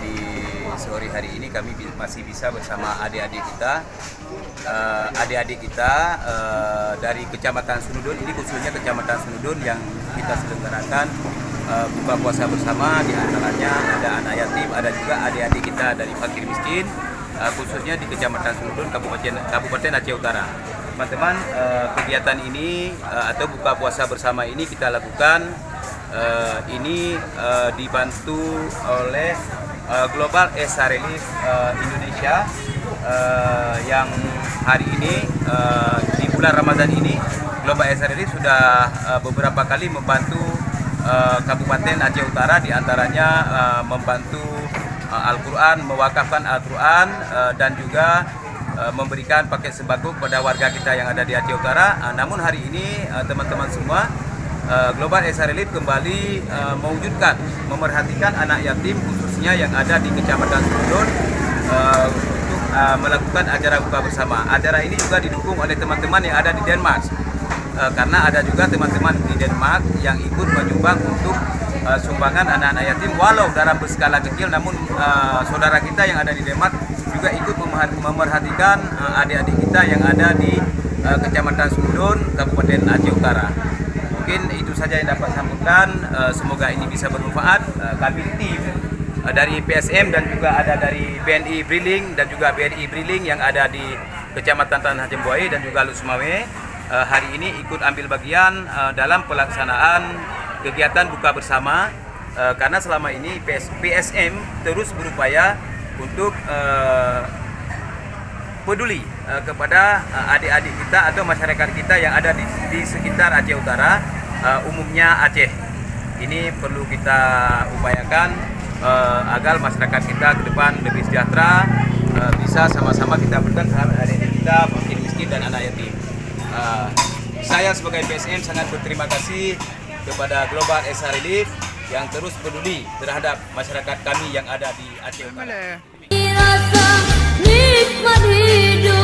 di sore hari ini kami masih bisa bersama adik-adik kita, dari Kecamatan Senudun. Ini khususnya Kecamatan Senudun yang kita selenggarakan buka puasa bersama. Di antaranya ada anak yatim, ada juga adik-adik kita dari fakir miskin, khususnya di Kecamatan Senudun, Kabupaten Aceh Utara. Teman-teman, kegiatan ini atau buka puasa bersama ini kita lakukan dibantu oleh Global Esa Relief Indonesia yang hari ini di bulan Ramadan ini Global Esa Relief sudah beberapa kali membantu Kabupaten Aceh Utara, diantaranya membantu Al-Quran, mewakafkan Al-Quran, dan juga memberikan paket sembako kepada warga kita yang ada di Aceh Utara. Namun hari ini teman-teman semua, Global Esa Relief kembali mewujudkan, memerhatikan anak yatim khususnya yang ada di Kecamatan Senudun untuk melakukan acara buka bersama. Acara ini juga didukung oleh teman-teman yang ada di Denmark, karena ada juga teman-teman di Denmark yang ikut menyumbang untuk sumbangan anak-anak yatim walau dalam berskala kecil. Namun saudara kita yang ada di Denmark juga ikut memerhatikan adik-adik kita yang ada di Kecamatan Senudun, Kabupaten Aceh Utara. Mungkin itu saja yang dapat sampaikan. Semoga ini bisa bermanfaat. Kami tim dari PSM dan juga ada dari BNI Briling dan juga BNI Briling yang ada di Kecamatan Tanah Jembuai dan juga Lusmawe hari ini ikut ambil bagian dalam pelaksanaan kegiatan buka bersama, karena selama ini PSM terus berupaya untuk peduli kepada adik-adik kita atau masyarakat kita yang ada di sekitar Aceh Utara, umumnya Aceh. Ini perlu kita upayakan agar masyarakat kita ke depan lebih sejahtera, bisa sama-sama kita berikan terhadap adik-adik kita, fakir miskin dan anak yatim. Saya sebagai PSM sangat berterima kasih kepada Global Esa Relief yang terus peduli terhadap masyarakat kami yang ada di Aceh Utara. Rasa nikmat hidup.